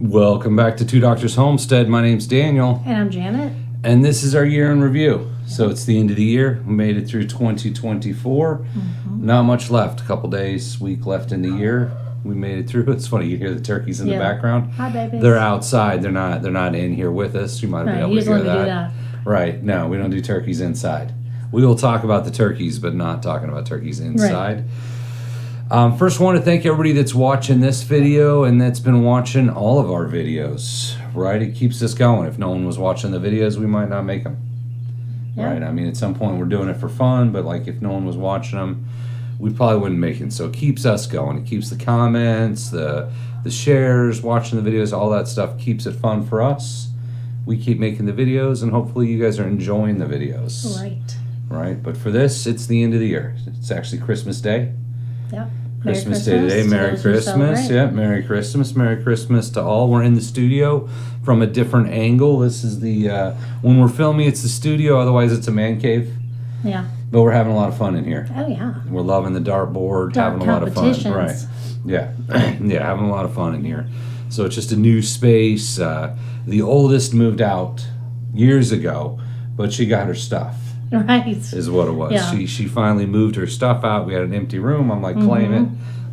Welcome back to Two Doctors Homestead. My name's Daniel. And I'm Janet. And this is our year in review. So it's the end of the year. We made it through 2024. Not much left. A couple days, week left in the year. We made it through. It's funny, you hear the turkeys in the background. Hi, babies. They're outside. They're not in here with us. You might have been able to hear that. Do that. Right. No, we don't do turkeys inside. We will talk about the turkeys, but not talking about turkeys inside. First, want to thank everybody that's watching this video and that's been watching all of our videos, right? It keeps us going. If no one was watching the videos, we might not make them, right? I mean, at some point we're doing it for fun, but like if no one was watching them, we probably wouldn't make it. So it keeps us going. It keeps the comments, the shares, watching the videos, all that stuff keeps it fun for us. We keep making the videos, and hopefully you guys are enjoying the videos. Right, but for this, it's the end of the year. It's actually Christmas Day. Yep. Christmas Day today. Merry Christmas. Yeah, Merry Christmas. Merry Christmas to all. We're in the studio from a different angle. This is the, when we're filming, it's the studio. Otherwise, it's a man cave. Yeah. But we're having a lot of fun in here. Oh, yeah. We're loving the dartboard, having a lot of fun. Right. Yeah. Yeah, having a lot of fun in here. So it's just a new space. The oldest moved out years ago, but she got her stuff. Right. Is what it was. Yeah. She finally moved her stuff out. We had an empty room. I'm like, claim it.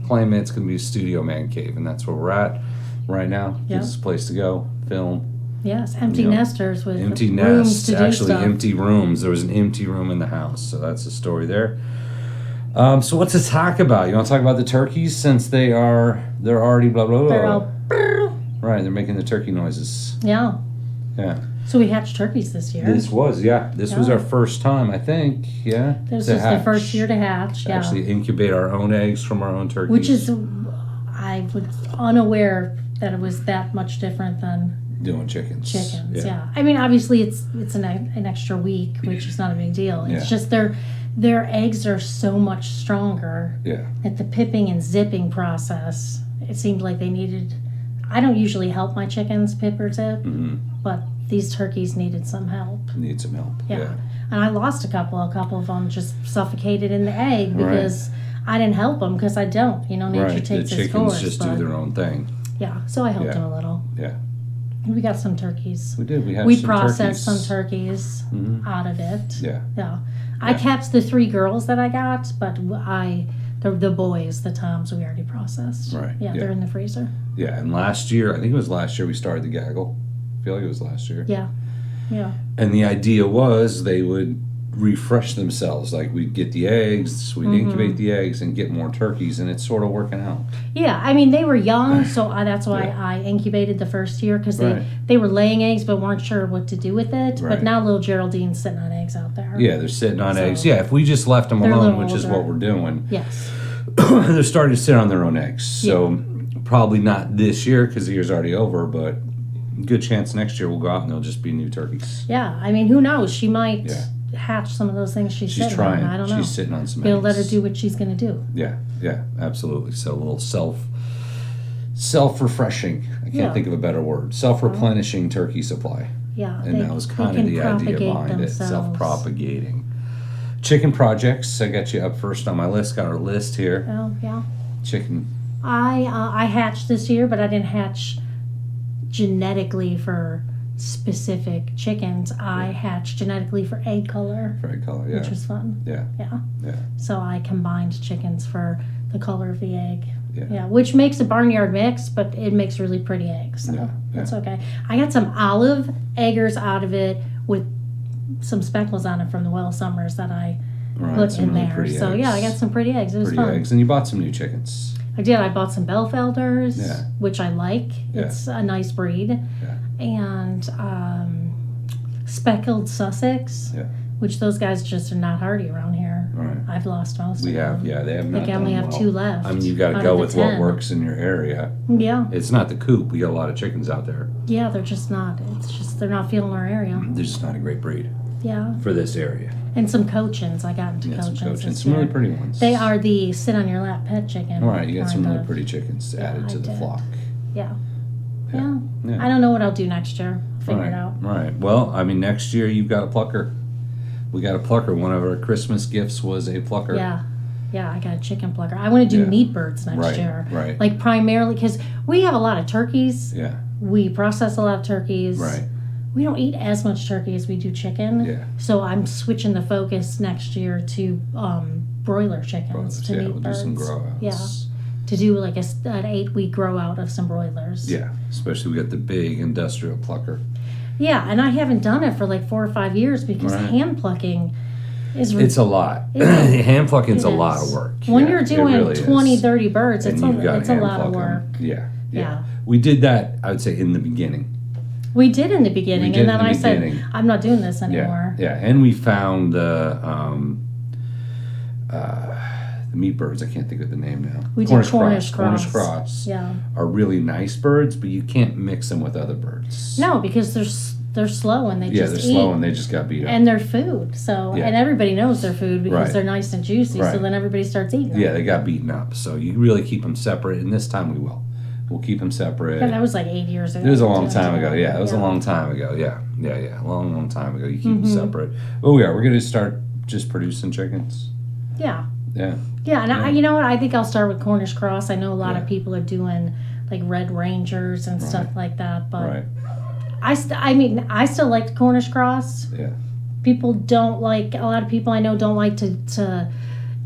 Claim it. It's going to be a studio man cave. And that's where we're at right now. Gives us a place to go, film. Yes, empty nesters with empty rooms nests. to do Actually, stuff. empty rooms. There was an empty room in the house. So that's the story there. So what's to talk about? You want to talk about the turkeys since they're already blah, blah, blah. They're all... Right, they're making the turkey noises. Yeah. Yeah. So we hatched turkeys this year. This was our first time, I think. Yeah. This was the first year to hatch. Yeah. Actually incubate our own eggs from our own turkeys. Which is, I was unaware that it was that much different than doing chickens. Yeah. I mean, obviously it's an extra week, which is not a big deal. It's just their eggs are so much stronger. Yeah. At the pipping and zipping process, it seemed like they needed. I don't usually help my chickens pip or zip, but these turkeys needed some help. Need some help. Yeah. And I lost a couple of them just suffocated in the egg because I didn't help them because I don't. You know, nature takes its course. The chickens just do their own thing. Yeah, so I helped them a little. Yeah. And we got some turkeys. We did. We processed some turkeys out of it. Yeah. Yeah. I kept the 3 girls that I got, but the boys, the toms, we already processed. Right. Yeah, they're in the freezer. Yeah, and last year, I think it was last year we started the gaggle. I feel like it was last year. Yeah. Yeah. And the idea was they would refresh themselves. Like we'd get the eggs, we'd incubate the eggs and get more turkeys, and it's sort of working out. Yeah, I mean, they were young, so that's why I incubated the first year because they were laying eggs but weren't sure what to do with it. But now little Geraldine's sitting on eggs out there. Yeah, they're sitting on eggs. Yeah, if we just left them alone, which is what we're doing. Yes. They're starting to sit on their own eggs. So probably not this year because the year's already over, but good chance next year we'll go out and they'll just be new turkeys. Yeah, I mean, who knows? She might hatch some of those things she's sitting trying. on. I don't know. She's sitting on some We'll eggs. let her do what she's going to do. Yeah, absolutely. So a little self-refreshing. I can't think of a better word. Self-replenishing turkey supply. Yeah. And that was kind of the idea behind it. Self-propagating. Chicken projects. I got you up first on my list. Got our list here. Oh, yeah. Chicken. I hatched this year, but I didn't hatch genetically for specific chickens. I hatched genetically for egg color. For egg color, which was fun. Yeah. So I combined chickens for the color of the egg. Yeah, which makes a barnyard mix, but it makes really pretty eggs. So that's okay. I got some olive eggers out of it with some speckles on it from the Well Summers that I put in there. So eggs. I got some pretty eggs. It was fun. Eggs, and you bought some new chickens. I did. I bought some Belfelders, which I like. It's a nice breed. And speckled Sussex, which those guys just are not hardy around here. Right. I've lost most of them. They have not. I think I only have 2 left. I mean, you got to go with what works in your area. Yeah. It's not the coop. We got a lot of chickens out there. Yeah, they're just not. It's just they're not feeling our area. They're just not a great breed. Yeah. For this area. And some Cochins. I got into Cochins. Some really pretty ones. They are the sit on your lap pet chicken. All right, you got some really pretty chickens added to the flock. Yeah. I don't know what I'll do next year. Figure it out. Right. Well, I mean, next year you've got a plucker. We got a plucker. One of our Christmas gifts was a plucker. Yeah. Yeah, I got a chicken plucker. I want to do meat birds next year. Right. Like primarily because we have a lot of turkeys. Yeah. We process a lot of turkeys. Right. We don't eat as much turkey as we do chicken. Yeah. So I'm switching the focus next year to broiler chickens to meat we'll birds. do some grow outs. Yeah. To do like an 8-week grow out of some broilers. Yeah. Especially we got the big industrial plucker. Yeah, and I haven't done it for like 4 or 5 years because hand plucking is... It's a lot. Hand plucking's a lot of work. When you're doing really 20, 30 birds, it's a lot of work. Yeah. We did that, I would say, in the beginning. We did in the beginning, and then I said, I'm not doing this anymore. Yeah, and we found the meat birds. I can't think of the name now. We did Cornish cross. Cornish cross are really nice birds, but you can't mix them with other birds. No, because they're slow and they just they're slow and they just got beat up. And they're food, so and everybody knows they're food because they're nice and juicy. So then everybody starts eating them. Yeah, they got beaten up, so you really keep them separate. And this time we will. We'll keep them separate. Yeah, that was like 8 years ago. It was a long time ago. Yeah, it was a long time ago. Yeah. Long time ago. You keep them separate. Oh, we're going to start just producing chickens. Yeah. Yeah. Yeah, and you know what? I think I'll start with Cornish cross. I know a lot of people are doing like Red Rangers and stuff like that, but I still like Cornish cross. Yeah. People don't like, a lot of people I know don't like to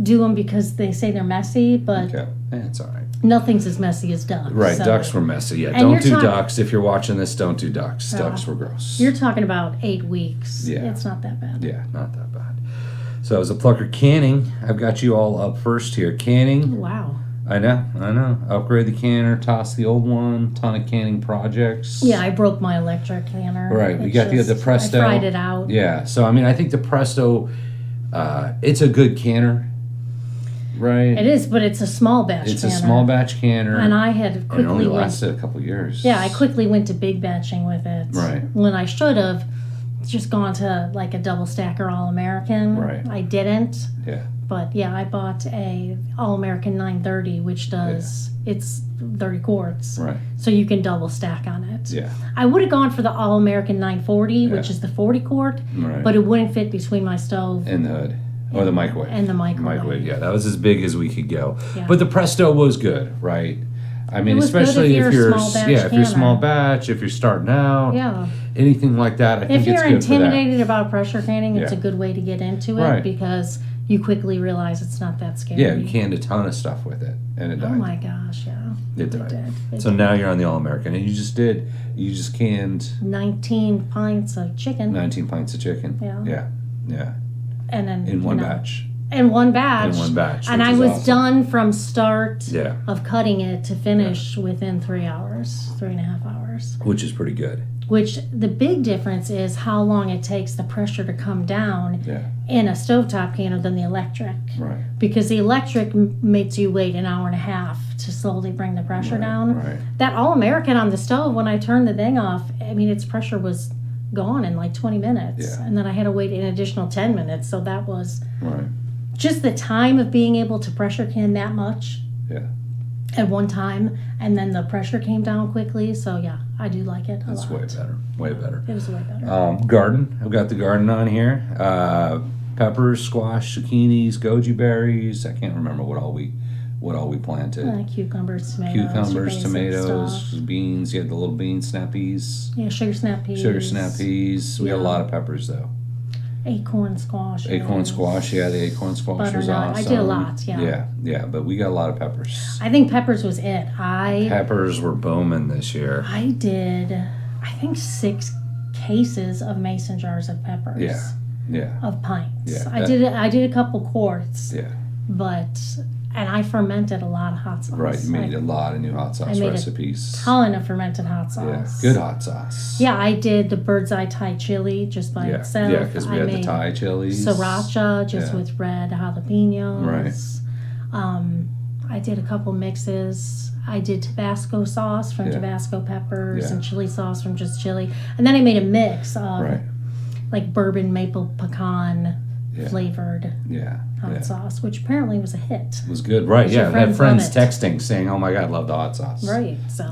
do them because they say they're messy, but it's all right. Nothing's as messy as ducks. Right, so. Ducks were messy. Yeah, don't do ducks. If you're watching this, don't do ducks. Ducks were gross. You're talking about 8 weeks. Yeah. It's not that bad. Yeah, not that bad. So as a plucker canning, I've got you all up first here. Canning. Wow. I know. Upgrade the canner, toss the old one, ton of canning projects. Yeah, I broke my electric canner. Right, we got the Presto. I fried it out. Yeah, so I mean, I think the Presto, it's a good canner. Right. It is, but it's a small batch canner. It's a small batch canner. And I had quickly... And it only lasted a couple years. Yeah, I quickly went to big batching with it. Right. When I should have just gone to like a double stacker All-American. Right. I didn't. Yeah. But yeah, I bought a All-American 930, which does... It's 30 quarts. Right. So you can double stack on it. Yeah. I would have gone for the All-American 940, which is the 40 quart. Right. But it wouldn't fit between my stove. And the hood. Or the microwave. And the microwave. Yeah, that was as big as we could go. Yeah. But the Presto was good, right? I mean, especially if you're small batch, if you're starting out, anything like that, I think it's good for that. If you're intimidated about pressure canning, it's a good way to get into it because you quickly realize it's not that scary. Yeah, you canned a ton of stuff with it, and it died. Oh my gosh, yeah. It died. So now you're on the All-American, and you just canned 19 pints of chicken. 19 pints of chicken. Yeah. And then in one batch. In one batch. And I was done from start of cutting it to finish within 3 hours, 3.5 hours. Which is pretty good. Which the big difference is how long it takes the pressure to come down in a stovetop canner than the electric. Right. Because the electric makes you wait an hour and a half to slowly bring the pressure down. Right. That All-American on the stove, when I turned the thing off, I mean, its pressure was gone in like 20 minutes. And then I had to wait an additional 10 minutes. So that was just the time of being able to pressure can that much at one time. And then the pressure came down quickly. So yeah, I do like it a lot. Way better. Way better. It was way better. Garden. I've got the garden on here. Peppers, squash, zucchinis, goji berries. I can't remember what all we planted. Cucumbers, tomatoes, beans. You had the little bean snap peas. Yeah, sugar snap peas. We got a lot of peppers though. Acorn squash. The acorn squash was awesome. I did a lot, Yeah, but we got a lot of peppers. I think peppers was it. Peppers were booming this year. I did, I think 6 cases of mason jars of peppers. Yeah. Of pints. Yeah, I did a couple quarts. Yeah. And I fermented a lot of hot sauce. Right, you made a lot of new hot sauce recipes. A ton of fermented hot sauce. Yeah, good hot sauce. Yeah, I did the bird's eye Thai chili just by itself. Yeah, because we had the Thai chilies. Sriracha just with red jalapenos. Right. I did a couple mixes. I did Tabasco sauce from Tabasco peppers and chili sauce from just chili. And then I made a mix of like bourbon maple pecan flavored hot sauce, which apparently was a hit. It was good, right? Yeah, I had friends texting saying, "Oh my God, love the hot sauce." Right. So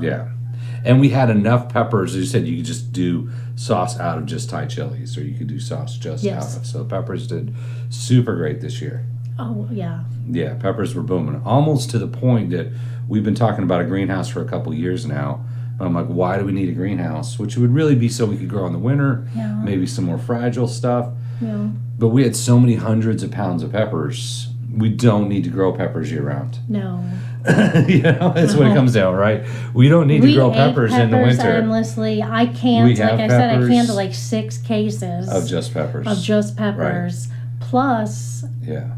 and we had enough peppers. As you said, you could just do sauce out of just Thai chilies, or you could do sauce just out of. So the peppers did super great this year. Oh, yeah. Yeah, peppers were booming. Almost to the point that we've been talking about a greenhouse for a couple years now. But I'm like, why do we need a greenhouse? Which would really be so we could grow in the winter, maybe some more fragile stuff. Yeah. But we had so many hundreds of pounds of peppers. We don't need to grow peppers year round. No. That's what it comes down, right? We don't need to grow peppers in the winter. Endlessly. I can't, like I said, I canned like 6 cases of just peppers. Right. Plus,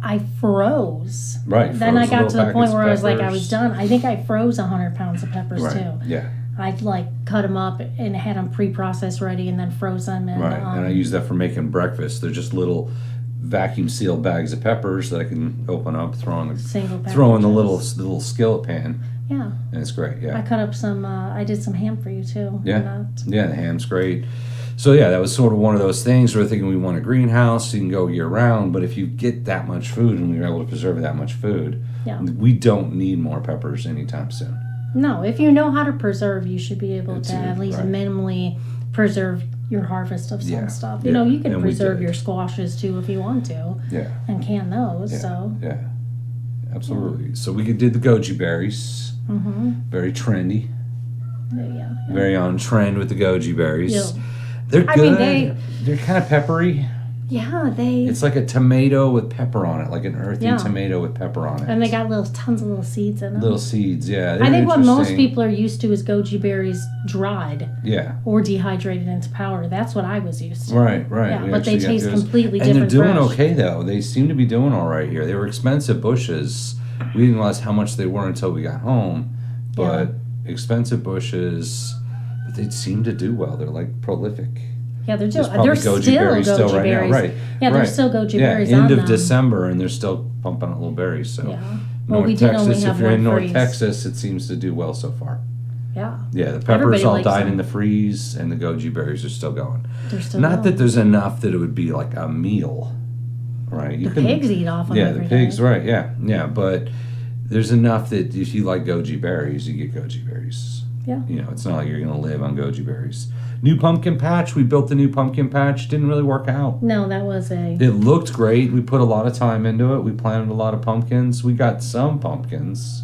I froze. Right. Then I got to the point where I was like, I was done. I think I froze 100 pounds of peppers too. Yeah. I'd like cut them up and had them pre-processed ready and then froze them. And, and I use that for making breakfast. They're just little vacuum sealed bags of peppers that I can open up, throw in the little skillet pan. Yeah. And it's great. Yeah. I cut up some. I did some ham for you too. Yeah. Yeah, the ham's great. So yeah, that was sort of one of those things where we're thinking we want a greenhouse, so you can go year round. But if you get that much food and we're able to preserve that much food, we don't need more peppers anytime soon. No, if you know how to preserve, you should be able to at least minimally preserve your harvest of some stuff. You know, you can preserve your squashes too if you want to. Yeah. And can those. So. Yeah. Absolutely. Yeah. So we did the goji berries. Mm-hmm. Very trendy. Yeah. Very on trend with the goji berries. Yeah. They're good. They're kind of peppery. Yeah, It's like a tomato with pepper on it, like an earthy tomato with pepper on it. And they got tons of little seeds in them. Little seeds, yeah. I think what most people are used to is goji berries dried. Yeah. Or dehydrated into powder. That's what I was used to. Right. Yeah, but they taste completely different. And they're doing okay, though. They seem to be doing all right here. They were expensive bushes. We didn't realize how much they were until we got home. But expensive bushes, but they seem to do well. They're like prolific. Yeah, they're still goji berries. Right now, right? Yeah, there's still goji berries on end them. of December, and they're still pumping out little berries. So, well, North Texas, if you're in North Texas, it seems to do well so far. Yeah. Yeah, the peppers all died in the freeze, and the goji berries are still going. They're still Not that there's enough that it would be like a meal, right? Pigs eat off them every the pigs, day. Right? Yeah, but there's enough that if you like goji berries, you get goji berries. Yeah. You know, it's not like you're going to live on goji berries. New pumpkin patch. We built the new pumpkin patch. Didn't really work out. No, that was It looked great. We put a lot of time into it. We planted a lot of pumpkins. We got some pumpkins.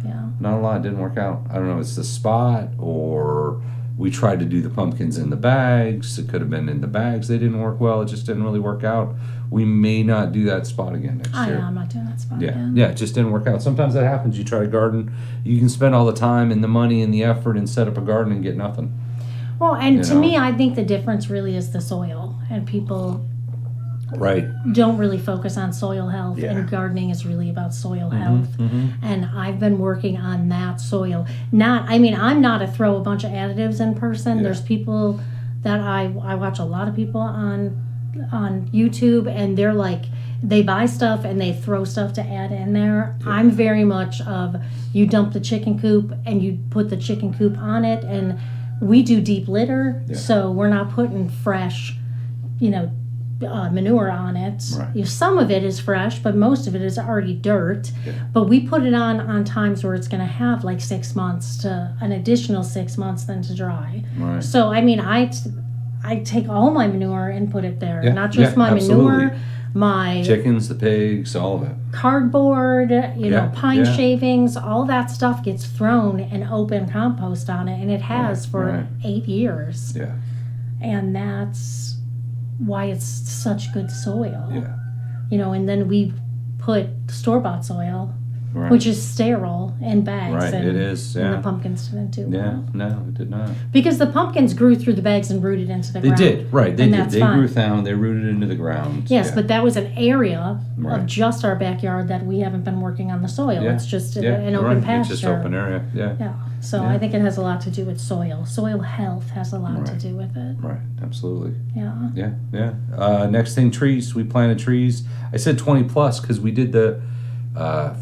Yeah. Not a lot. Didn't work out. I don't know. It's the spot, or we tried to do the pumpkins in the bags. It could have been in the bags. They didn't work well. It just didn't really work out. We may not do that spot again next year. I'm not doing that spot again. Yeah, it just didn't work out. Sometimes that happens. You try to garden. You can spend all the time and the money and the effort and set up a garden and get nothing. Well, and to me, I think the difference really is the soil. And people don't really focus on soil health. Yeah. And gardening is really about soil health. Mm-hmm. And I've been working on that soil. I'm not a throw a bunch of additives in person. Yeah. There's people that I watch a lot of people on YouTube, and they're like, they buy stuff and they throw stuff to add in there. Yeah. I'm very much of, you dump the chicken coop and you put the chicken coop on it, and we do deep litter, so we're not putting fresh, manure on it. Right. Some of it is fresh, but most of it is already dirt. Yeah. But we put it on times where it's going to have like 6 months to an additional 6 months then to dry. Right. So I take all my manure and put it there, not just my manure. My chickens, the pigs, all of it. Cardboard, pine shavings, all that stuff gets thrown and open compost on it, and it has for 8 years. Yeah. And that's why it's such good soil. Yeah. And then we put store-bought soil, which is sterile in bags. Right, it is, and the pumpkins didn't do well. No, it did not. Because the pumpkins grew through the bags and rooted into the ground. They did, right. They did. They grew down, they rooted into the ground. Yes, but that was an area of just our backyard that we haven't been working on the soil. Yeah. It's just an open pasture. It's just open area, Yeah. So I think it has a lot to do with soil. Soil health has a lot to do with it. Right, absolutely. Yeah. Next thing, trees. We planted trees. I said 20 plus because we did the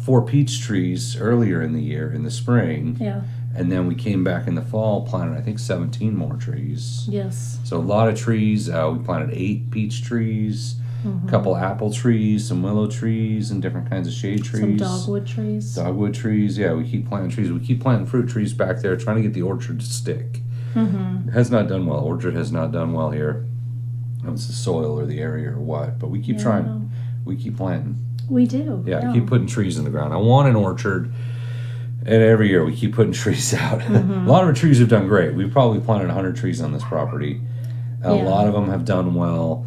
4 peach trees earlier in the year, in the spring. Yeah. And then we came back in the fall, planted, I think, 17 more trees. Yes. So a lot of trees. We planted 8 peach trees, a couple apple trees, some willow trees, and different kinds of shade trees. Some dogwood trees. Dogwood trees, yeah. We keep planting trees. We keep planting fruit trees back there, trying to get the orchard to stick. Mm-hmm. It has not done well. Orchard has not done well here. I don't know if it's the soil or the area or what, but we keep trying. We keep planting. We do. Yeah, keep putting trees in the ground. I want an orchard, and every year we keep putting trees out. A lot of our trees have done great. We've probably planted 100 trees on this property. A lot of them have done well.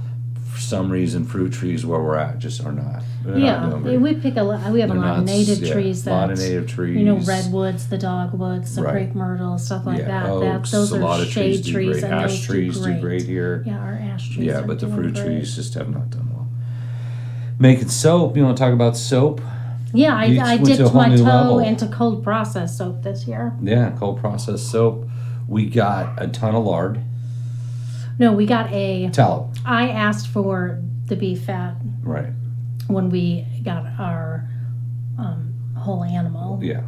For some reason, fruit trees where we're at just are not. We pick a lot. We have a lot of native trees. A lot of native trees. You know, redwoods, the dogwoods, the crepe myrtle, stuff like that. Oaks, those a lot are of shade trees, and ash those trees do great here. Yeah, our ash trees. Yeah, but the fruit trees just have not done well. Making soap. You want to talk about soap? Yeah, I dipped my toe into cold process soap this year. Yeah, cold process soap. We got a ton of lard. No, we got a tallow. I asked for the beef fat. Right. When we got our whole animal. Yeah.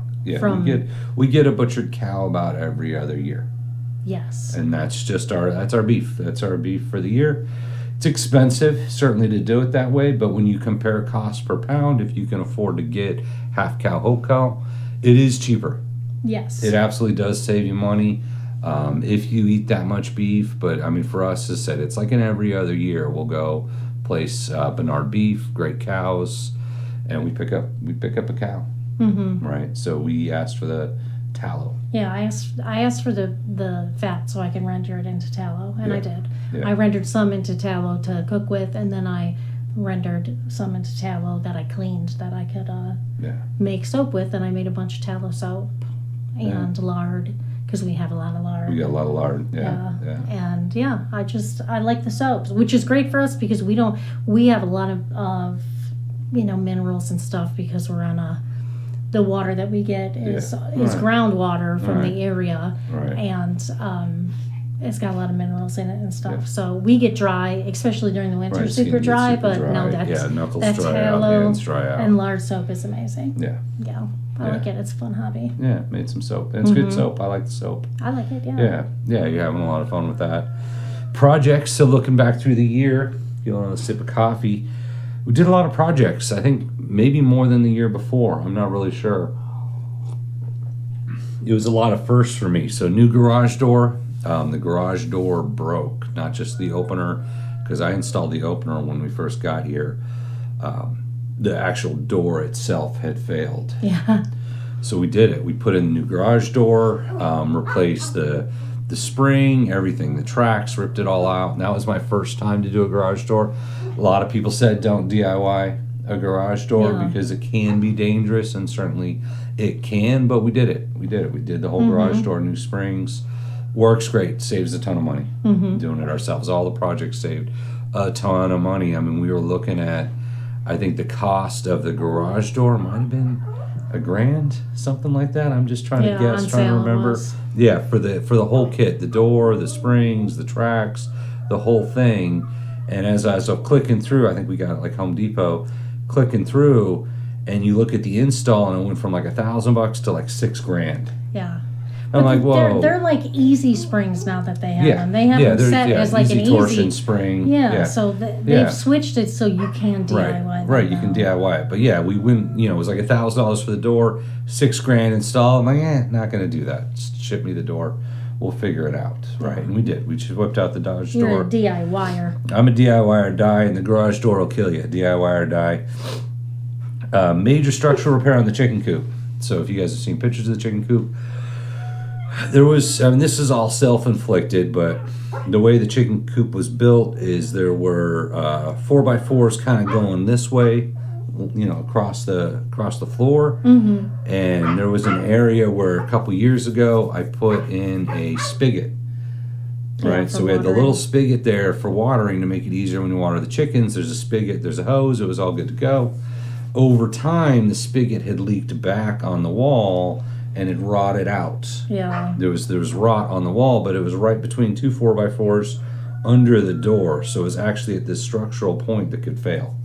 We get a butchered cow about every other year. Yes. And that's our beef. That's our beef for the year. It's expensive, certainly, to do it that way, but when you compare cost per pound, if you can afford to get half cow, whole cow, it is cheaper. Yes. It absolutely does save you money if you eat that much beef. But I mean, for us, as I said, it's like in every other year we'll go place Bernard beef, great cows, and we pick up a cow. Mm-hmm. Right. So we asked for the tallow. Yeah, I asked for the fat so I can render it into tallow, and I did. Yeah. I rendered some into tallow to cook with, and then I rendered some into tallow that I cleaned that I could make soap with, and I made a bunch of tallow soap and lard because we have a lot of lard. We got a lot of lard. Yeah. And I like the soaps, which is great for us because we have a lot of minerals and stuff because we're on the water that we get is groundwater from the area, and it's got a lot of minerals in it and stuff. So we get dry, especially during the winter, super dry. But no, that's tallow and lard soap is amazing. Yeah, I like it. It's a fun hobby. Yeah, made some soap. And it's good soap. I like the soap. I like it. Yeah. You're having a lot of fun with that. Projects. So looking back through the year, feeling a sip of coffee. We did a lot of projects. I think maybe more than the year before. I'm not really sure. It was a lot of firsts for me. So new garage door. The garage door broke, not just the opener, because I installed the opener when we first got here. The actual door itself had failed. Yeah. So we did it. We put in the new garage door, replaced the spring, everything, the tracks, ripped it all out. And that was my first time to do a garage door. A lot of people said don't DIY a garage door because it can be dangerous, and certainly it can, but we did it. We did the whole garage door, new springs. Works great, saves a ton of money doing it ourselves. All the projects saved a ton of money. I mean, we were looking at, I think the cost of the garage door might have been $1,000, something like that. I'm just trying to guess, trying to remember. Yeah, for the whole kit, the door, the springs, the tracks, the whole thing. And as I was clicking through, I think we got it like Home Depot, clicking through, and you look at the install, and it went from like $1,000 to like $6,000. Yeah. I'm like, whoa. They're like easy springs now that they have them. They have them set as like an torsion spring. Yeah, so they've switched it so you can DIY them. Right, you can DIY it. But yeah, we went, it was like $1,000 for the door, $6,000 install. I'm like, not going to do that. Just ship me the door. We'll figure it out. Right, and we did. We just whipped out the Dodge door. You're a DIYer. I'm a DIY or die, and the garage door will kill you. DIY or die. Major structural repair on the chicken coop. So if you guys have seen pictures of the chicken coop, there was, this is all self-inflicted, but the way the chicken coop was built is there were 4x4s kind of going this way, across the floor. And there was an area where a couple years ago I put in a spigot. Right, so we had the little spigot there for watering to make it easier when you water the chickens. There's a spigot, there's a hose, it was all good to go. Over time, the spigot had leaked back on the wall and it rotted out. Yeah. There was rot on the wall, but it was right between two 4x4s under the door. So it was actually at this structural point that could fail.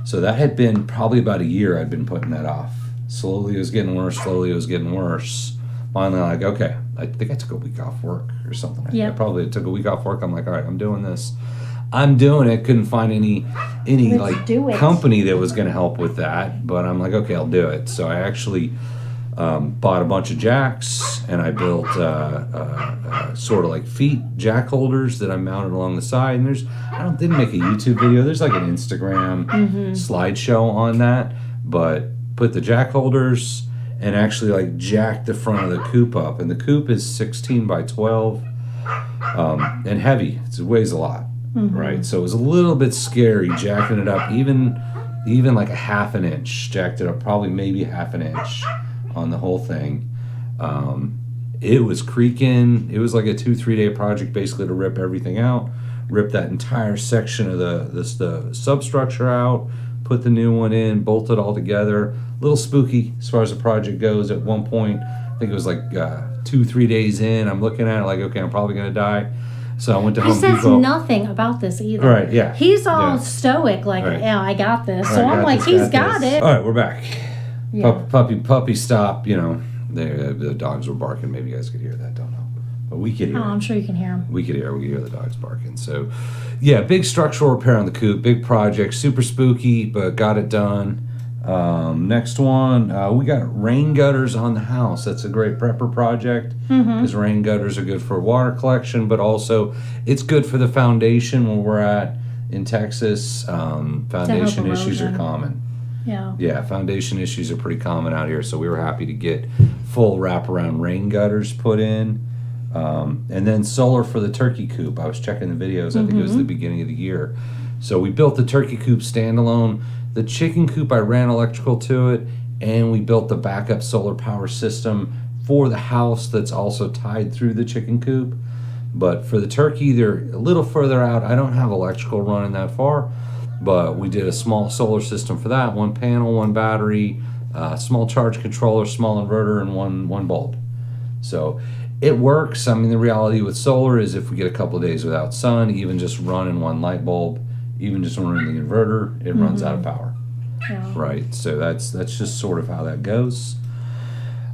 So that had been probably about a year I'd been putting that off. Slowly it was getting worse, Finally, like, okay, I think I took a week off work or something. I probably took a week off work. I'm like, all right, I'm doing this. I'm doing it. Couldn't find any company that was going to help with that. But I'm like, okay, I'll do it. So I actually Bought a bunch of jacks, and I built sort of like feet jack holders that I mounted along the side. And didn't make a YouTube video. There's like an Instagram slideshow on that, but put the jack holders and actually like jacked the front of the coop up. And the coop is 16 by 12 and heavy. It weighs a lot, right? So it was a little bit scary jacking it up, even like a half an inch. Jacked it up probably maybe half an inch on the whole thing. It was creaking. It was like a 2-3 day project basically to rip everything out, rip that entire section of the substructure out, put the new one in, bolt it all together. A little spooky as far as the project goes. At one point, I think it was like 2-3 days in, I'm looking at it like, okay, I'm probably gonna die. So I went to Home Depot. He says nothing about this either. Right, yeah. He's all stoic, like, yeah, I got this. So I'm like, he's got it. All right, we're back. Yeah. Puppy stop, the dogs were barking. Maybe you guys could hear that, don't know. But we could hear it. I'm sure you can hear them. We could hear the dogs barking. So, yeah, big structural repair on the coop, big project, super spooky, but got it done. Next one, we got rain gutters on the house. That's a great prepper project because rain gutters are good for water collection, but also it's good for the foundation where we're at in Texas. Foundation issues are common. Yeah, foundation issues are pretty common out here, so we were happy to get full wraparound rain gutters put in. And then solar for the turkey coop. I was checking the videos. I think it was the beginning of the year. So we built the turkey coop standalone. The chicken coop, I ran electrical to it, and we built the backup solar power system for the house that's also tied through the chicken coop. But for the turkey, they're a little further out. I don't have electrical running that far, but we did a small solar system for that. 1 panel, 1 battery, small charge controller, small inverter, and one bulb. So it works. I mean, the reality with solar is if we get a couple of days without sun, even just running 1 light bulb, even just running the inverter, it runs out of power. Yeah. Right. So that's just sort of how that goes.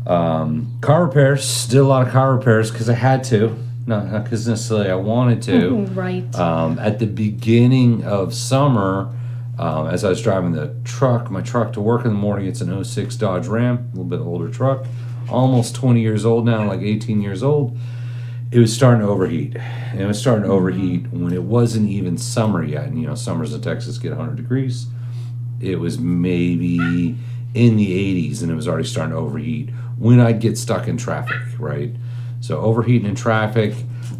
Car repairs. Did a lot of car repairs because I had to. Not because necessarily I wanted to. Right. At the beginning of summer, as I was driving my truck to work in the morning, it's an 06 Dodge Ram, a little bit older truck, almost 20 years old now, like 18 years old. It was starting to overheat. And it was starting to overheat when it wasn't even summer yet. And, summers in Texas get 100 degrees. It was maybe in the 80s, and it was already starting to overheat when I'd get stuck in traffic, right? So overheating in traffic,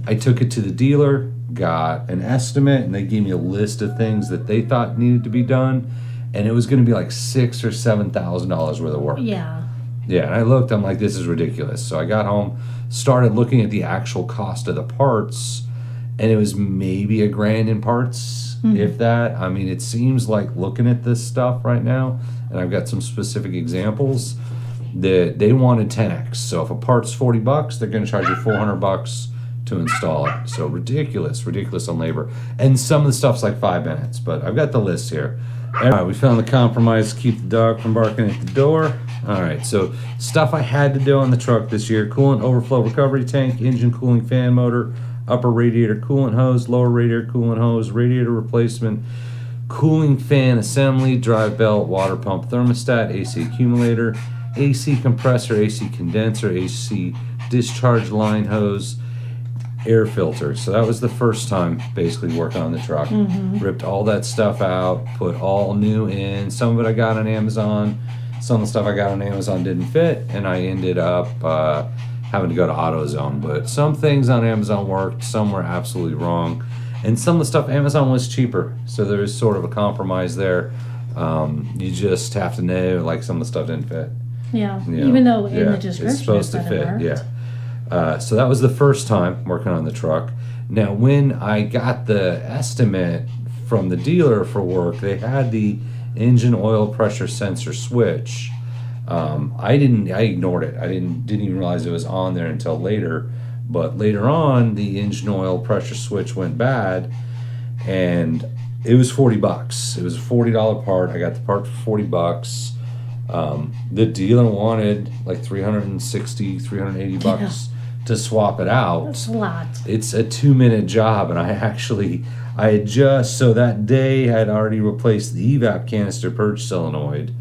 I took it to the dealer, got an estimate, and they gave me a list of things that they thought needed to be done, and it was going to be like $6,000 or $7,000 worth of work. Yeah. Yeah, and I looked, I'm like, this is ridiculous. So I got home, started looking at the actual cost of the parts, and it was maybe $1,000 in parts, if that. I mean, it seems like looking at this stuff right now, and I've got some specific examples, that they wanted 10x. So if a part's $40, they're going to charge you $400 to install it. So ridiculous on labor. And some of the stuff's like 5 minutes, but I've got the list here. All right, we found the compromise to keep the dog from barking at the door. All right, so stuff I had to do on the truck this year: coolant overflow recovery tank, engine cooling fan motor, upper radiator coolant hose, lower radiator coolant hose, radiator replacement, cooling fan assembly, drive belt, water pump thermostat, AC accumulator, AC compressor, AC condenser, AC discharge line hose, air filter. So that was the first time basically working on the truck. Ripped all that stuff out, put all new in. Some of it I got on Amazon. Some of the stuff I got on Amazon didn't fit, and I ended up having to go to AutoZone. But some things on Amazon worked, some were absolutely wrong. And some of the stuff Amazon was cheaper, so there's sort of a compromise there. You just have to know, like, some of the stuff didn't fit. Yeah, even though in the description it's supposed to fit, so that was the first time working on the truck. Now, when I got the estimate from the dealer for work, they had the engine oil pressure sensor switch. I ignored it. I didn't even realize it was on there until later. But later on, the engine oil pressure switch went bad, and it was $40. It was a $40 part. I got the part for $40. The dealer wanted like $360, $380 to swap it out. That's a lot. It's a 2-minute job, and so that day I had already replaced the evap canister purge solenoid,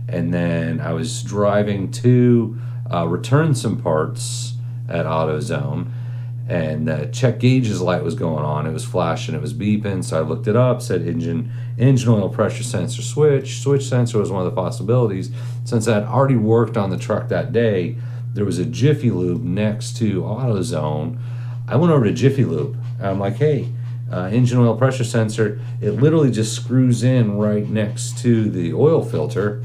and then I was driving to returned some parts at AutoZone, and the check gauge's light was going on. It was flashing, it was beeping, so I looked it up, said engine oil pressure sensor switch sensor was one of the possibilities. Since I'd already worked on the truck that day, there was a Jiffy Lube next to AutoZone. I went over to Jiffy Lube. I'm like, hey, engine oil pressure sensor, it literally just screws in right next to the oil filter.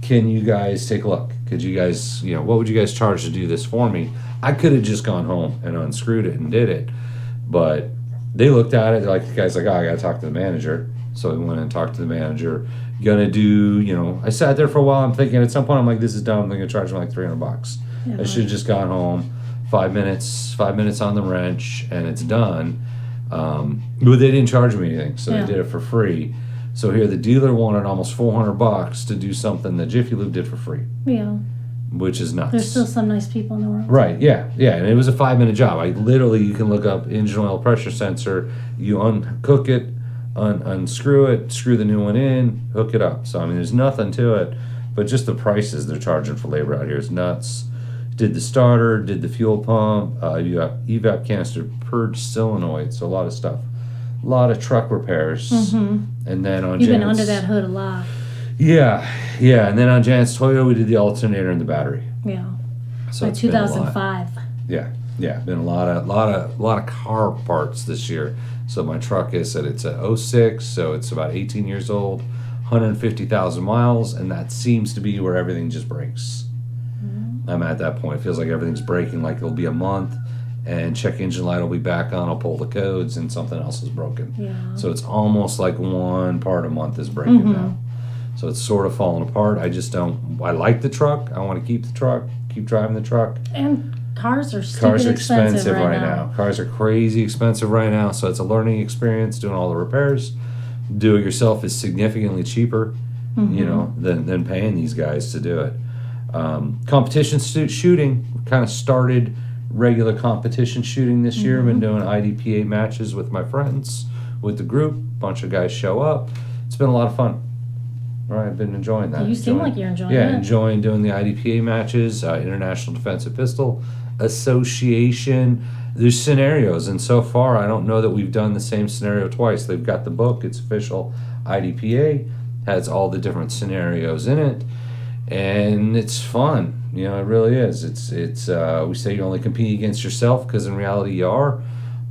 Can you guys take a look? Could you guys, what would you guys charge to do this for me? I could have just gone home and unscrewed it and did it, but they looked at it, like, the guy's like, oh, I gotta talk to the manager. So we went and talked to the manager. Gonna do, I sat there for a while. I'm thinking at some point, I'm like, this is dumb. They're gonna charge me like $300. Yeah, I should have just gone home, 5 minutes on the wrench, and it's done. But they didn't charge me anything, so they did it for free. So here, the dealer wanted almost $400 to do something that Jiffy Lube did for free. Yeah. Which is nuts. There's still some nice people in the world. Right, yeah, and it was a 5-minute job. You can look up engine oil pressure sensor, you unhook it, unscrew it, screw the new one in, hook it up. So, there's nothing to it, but just the prices they're charging for labor out here is nuts. Did the starter, did the fuel pump, you got evap canister, purged solenoid, so a lot of stuff. A lot of truck repairs. Mm-hmm. And then on You've been under that hood a lot. Yeah, and then on Janet's Toyota, we did the alternator and the battery. Yeah. So by 2005. Yeah, been a lot of car parts this year. So my truck it's a 06, so it's about 18 years old, 150,000 miles, and that seems to be where everything just breaks. Mm-hmm. I'm at that point. It feels like everything's breaking, like it'll be a month, and check engine light will be back on, I'll pull the codes, and something else is broken. Yeah. So it's almost like one part a month is breaking now. So it's sort of falling apart. I like the truck. I want to keep the truck, keep driving the truck. And cars are expensive right now. Cars are crazy expensive right now. So it's a learning experience doing all the repairs. Do it yourself is significantly cheaper, than paying these guys to do it. Competition shooting, kind of started regular competition shooting this year. I've been doing IDPA matches with my friends, with the group. Bunch of guys show up. It's been a lot of fun. All right, I've been enjoying that. You seem like you're enjoying it. Yeah, enjoying doing the IDPA matches, International Defensive Pistol Association. There's scenarios, and so far, I don't know that we've done the same scenario twice. They've got the book, it's official IDPA, has all the different scenarios in it, and it's fun. It really is. It's we say you only compete against yourself, because in reality you are.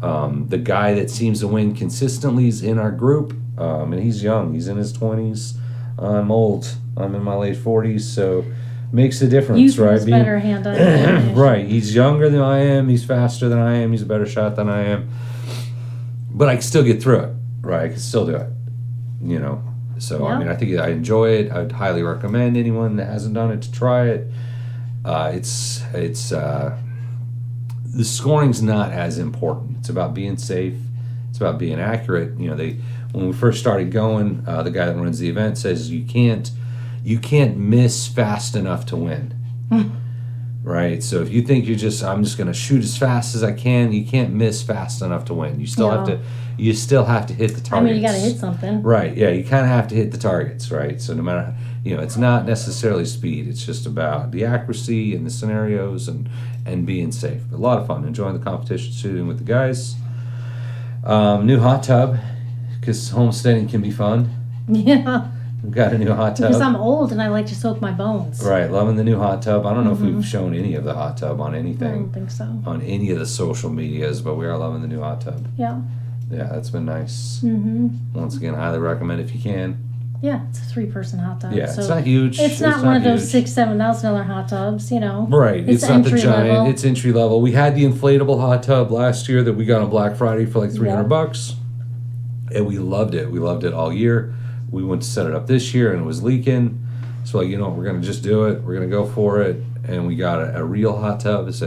The guy that seems to win consistently is in our group, and he's young. He's in his 20s. I'm old. I'm in my late 40s, so makes a difference, right? Better hand-eye right. He's younger than I am. He's faster than I am. He's a better shot than I am. But I can still get through it, right? I can still do it, So, I think I enjoy it. I'd highly recommend anyone that hasn't done it to try it. The scoring's not as important. It's about being safe. It's about being accurate. When we first started going, the guy that runs the event says you can't miss fast enough to win. Right? So if you think I'm just going to shoot as fast as I can, you can't miss fast enough to win. You still have to hit the targets. You got to hit something. Right. Yeah, you kind of have to hit the targets, right? So no matter, it's not necessarily speed. It's just about the accuracy and the scenarios and being safe. But a lot of fun, enjoying the competition shooting with the guys. New hot tub. Because homesteading can be fun. Yeah. We've got a new hot tub. Because I'm old and I like to soak my bones. Right, loving the new hot tub. I don't know if we've shown any of the hot tub on anything. I don't think so. On any of the social medias, but we are loving the new hot tub. Yeah. Yeah, that's been nice. Once again, highly recommend if you can. Yeah, it's a 3-person hot tub. Yeah, so it's not huge. It's not one of those $6,000-$7,000 hot tubs, Right, it's not the giant. Level. It's entry level. We had the inflatable hot tub last year that we got on Black Friday for like $300. And we loved it. We loved it all year. We went to set it up this year and it was leaking. So we're going to just do it. We're going to go for it. And we got a real hot tub. It's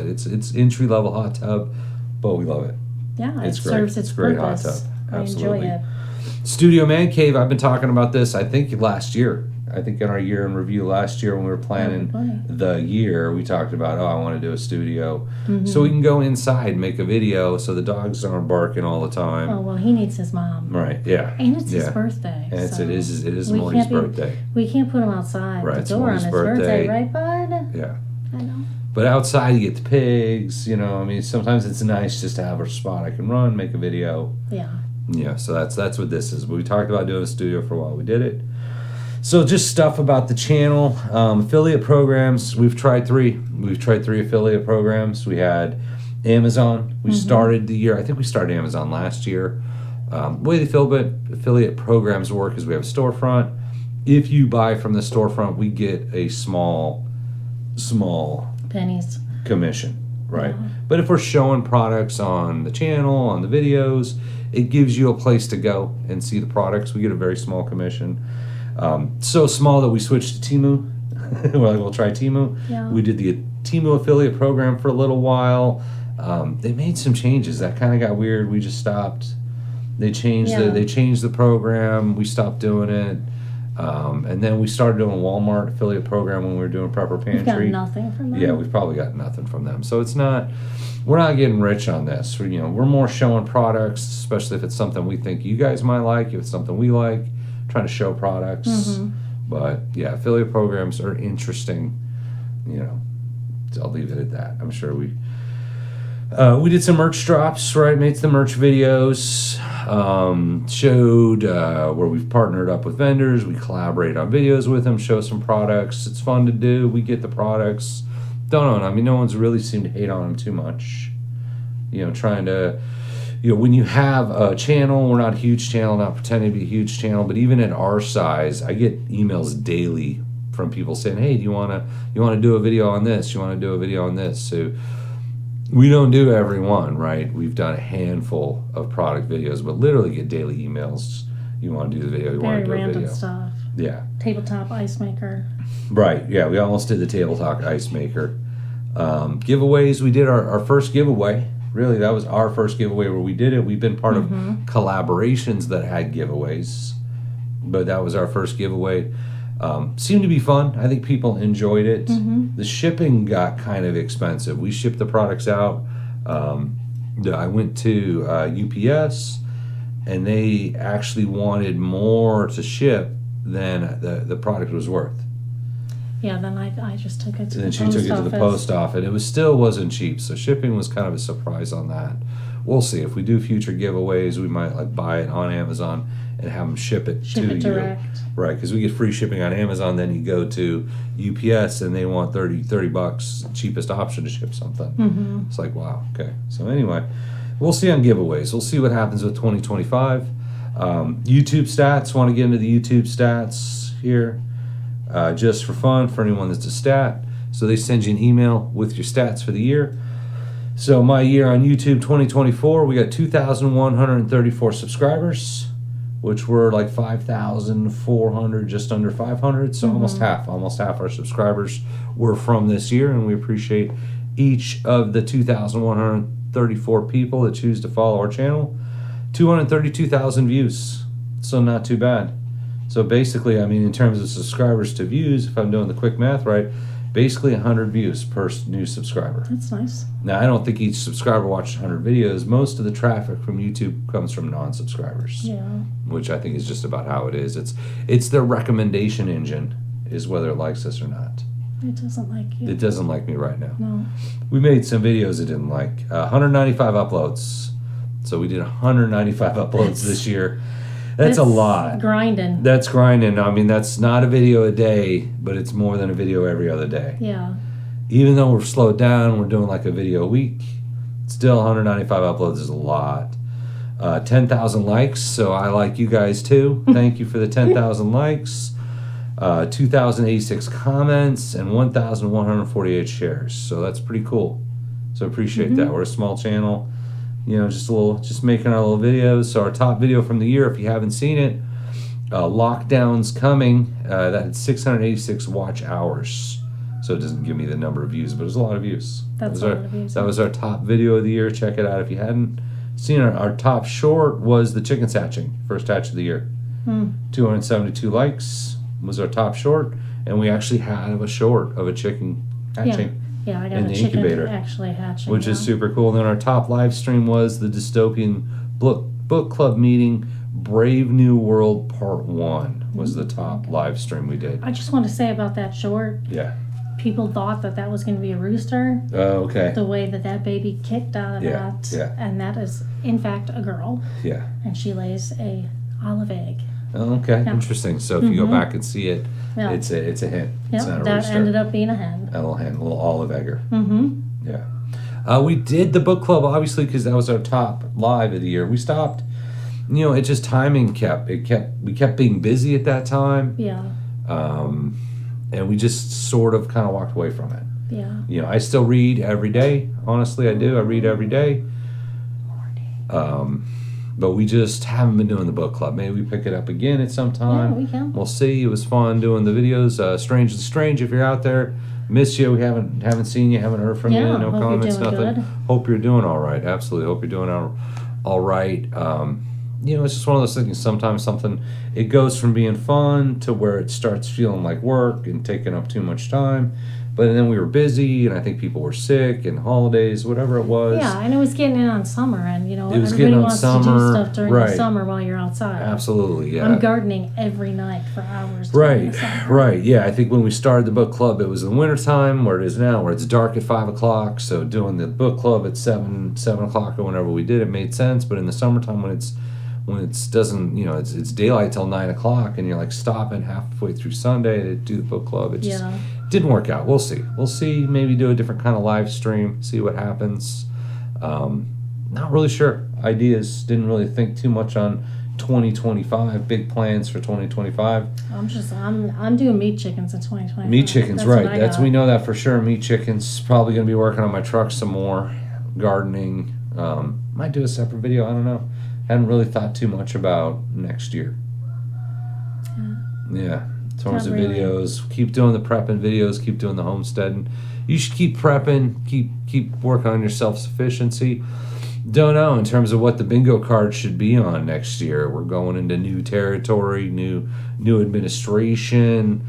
entry level hot tub, but we love it. Yeah, it serves its great purpose. Hot tub. Absolutely. I enjoy it. Studio Man Cave. I've been talking about this. I think last year. I think in our year in review last year when we were planning the year, we talked about, I want to do a studio. So we can go inside and make a video so the dogs aren't barking all the time. Oh, well, he needs his mom. Right, yeah. And it's his birthday. And it is Morty's birthday. We can't put him outside. Right, The it's door Morty's on his birthday. right, bud? Yeah. I know. But outside, you get the pigs. You know, I mean, sometimes it's nice just to have a spot I can run, make a video. Yeah. Yeah, so that's what this is. We talked about doing a studio for a while. We did it. So just stuff about the channel. Affiliate programs. We've tried 3. We've tried 3 affiliate programs. We had Amazon. We started the year. I think we started Amazon last year. The way the affiliate programs work is we have a storefront. If you buy from the storefront, we get a small pennies commission, right? Yeah. But if we're showing products on the channel, on the videos, it gives you a place to go and see the products. We get a very small commission. So small that we switched to Temu. We're like, we'll try Temu. Yeah. We did the Temu affiliate program for a little while. They made some changes. That kind of got weird. We just stopped. They changed the program. We stopped doing it. And then we started doing a Walmart affiliate program when we were doing Prepper Pantry. We've got nothing from them. Yeah, we've probably got nothing from them. So we're not getting rich on this. We're more showing products, especially if it's something we think you guys might like, if it's something we like, trying to show products. But yeah, affiliate programs are interesting. You know, I'll leave it at that. I'm sure we did some merch drops, right? Made some merch videos. Showed where we've partnered up with vendors. We collaborate on videos with them, show some products. It's fun to do. We get the products. Don't own them. I mean, no one's really seemed to hate on them too much. You know, trying to, when you have a channel, we're not a huge channel, not pretending to be a huge channel, but even at our size, I get emails daily from people saying, hey, do you want to do a video on this? You want to do a video on this? So we don't do every one, right? We've done a handful of product videos, but literally get daily emails. You want to do the video, you want to do a video. Very random stuff. Yeah. Tabletop ice maker. Right, yeah, we almost did the tabletop ice maker. Giveaways, we did our first giveaway. Really, that was our first giveaway where we did it. We've been part of collaborations that had giveaways, but that was our first giveaway. Seemed to be fun. I think people enjoyed it. The shipping got kind of expensive. We shipped the products out. I went to UPS, and they actually wanted more to ship than the product was worth. Yeah, then I just took it to And then the she post took it to office. the post office. It still wasn't cheap, so shipping was kind of a surprise on that. We'll see. If we do future giveaways, we might buy it on Amazon and have them ship it to you. Direct. Right, because we get free shipping on Amazon, then you go to UPS and they want $30, cheapest option to ship something. It's like, wow, okay. So anyway, we'll see on giveaways. We'll see what happens with 2025. YouTube stats, want to get into the YouTube stats here. Just for fun, for anyone that's a stat. So they send you an email with your stats for the year. So my year on YouTube 2024, we got 2,134 subscribers, which were like 5,400, just under 500. So almost half our subscribers were from this year, and we appreciate each of the 2,134 people that choose to follow our channel. 232,000 views, so not too bad. So basically, I mean, in terms of subscribers to views, if I'm doing the quick math right, basically 100 views per new subscriber. That's nice. Now, I don't think each subscriber watches 100 videos. Most of the traffic from YouTube comes from non-subscribers. Yeah. Which I think is just about how it is. It's their recommendation engine, is whether it likes us or not. It doesn't like you. It doesn't like me right now. No. We made some videos it didn't like. 195 uploads. So we did 195 uploads this year. That's a lot. Grinding. That's grinding. I mean, that's not a video a day, but it's more than a video every other day. Yeah. Even though we're slowed down, we're doing like a video a week, still 195 uploads is a lot. 10,000 likes, so I like you guys too. Thank you for the 10,000 likes. 2,086 comments and 1,148 shares. So that's pretty cool. So appreciate that. We're a small channel. You know, just making our little videos. So our top video from the year, if you haven't seen it, Lockdown's Coming, that had 686 watch hours. So it doesn't give me the number of views, but it was a lot of views. That's a lot of views. That was our top video of the year. Check it out if you hadn't seen it. Our top short was the chicken hatching, first hatch of the year. 272 likes was our top short, and we actually had a short of a chicken hatching. Yeah, I got in a the chicken incubator, actually hatching. which is super cool. And then our top live stream was the Dystopian Book Club meeting, Brave New World Part 1 was the top live stream we did. I just want to say about that short. Yeah. people thought that was going to be a rooster. Oh, okay. The way that baby kicked out of that. Yeah. And that is, in fact, a girl. Yeah. And she lays a olive egg. Oh, okay. Yeah. Interesting. So if you go back and see it, it's a hen. Yeah, It's not a that rooster. ended up being a hen. A little hen, a little olive egger. Mm-hmm. Yeah. We did the book club, obviously, because that was our top live of the year. We stopped. You know, it just timing we kept being busy at that time. Yeah. And we just sort of kind of walked away from it. Yeah. You know, I still read every day. Honestly, I do. I read every day. But we just haven't been doing the book club. Maybe we pick it up again at some time. Yeah, we can. We'll see. It was fun doing the videos. Strangely Strange, if you're out there, miss you. We haven't seen you, haven't heard from you. No hope comments, you're doing nothing. good. Hope you're doing all right. Absolutely. Hope you're doing all right. You know, it's just one of those things. Sometimes it goes from being fun to where it starts feeling like work and taking up too much time. But then we were busy, and I think people were sick, and holidays, whatever it was. Yeah, and it was getting in on summer, and It was everybody getting on wants to summer, do stuff during right. the summer while you're outside. Absolutely, yeah. I'm gardening every night for hours. during the summer. Right. Yeah, I think when we started the book club, it was in the wintertime, where it is now, where it's dark at 5 o'clock. So doing the book club at 7 o'clock or whenever we did it made sense. But in the summertime, when it doesn't, it's daylight till 9 o'clock, and you're like stopping halfway through Sunday to do the book club. It just didn't work out. We'll see. Maybe do a different kind of live stream. See what happens. Not really sure. Ideas. Didn't really think too much on 2025. Big plans for 2025. I'm doing meat chickens in 2025. Meat chickens, right? We know that for sure. Meat chickens. Probably gonna be working on my truck some more. Gardening. Might do a separate video. I don't know. Hadn't really thought too much about next year. Yeah. In terms of videos, keep doing the prepping videos, keep doing the homesteading. You should keep prepping, keep working on your self-sufficiency. Don't know in terms of what the bingo card should be on next year. We're going into new territory, new administration.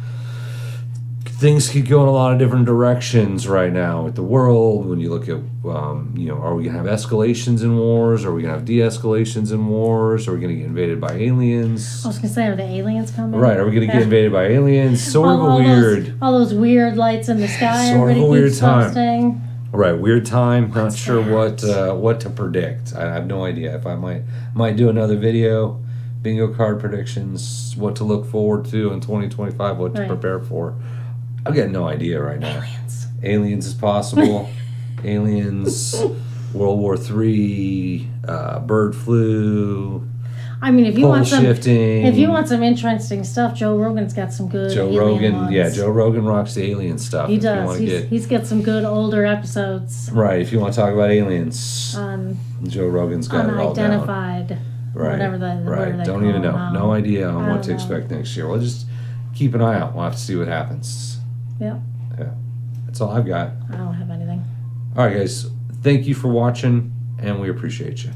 Things could go in a lot of different directions right now with the world. When you look at, are we going to have escalations in wars? Are we going to have de-escalations in wars? Are we going to get invaded by aliens? I was going to say, are the aliens coming? Right, are we going to get invaded by aliens? Sort of a weird... all those weird lights in the sky. Sort of a weird time. Posting. Right, weird time. Not sure what to predict. I have no idea. If I might do another video, bingo card predictions, what to look forward to in 2025, what to prepare for. I've got no idea right now. Aliens is possible. Aliens, World War III, bird flu. I mean, if you want some shifting. interesting stuff, Joe Rogan's got some good. Joe Rogan rocks the alien stuff. He does. He's got some good older episodes. Right. If you want to talk about aliens, Joe Rogan's got it all down. Unidentified. Right. Whatever right. Don't even know. No idea on what to expect next year. We'll just keep an eye out. We'll have to see what happens. Yeah. That's all I've got. I don't have anything. All right, guys. Thank you for watching, and we appreciate you.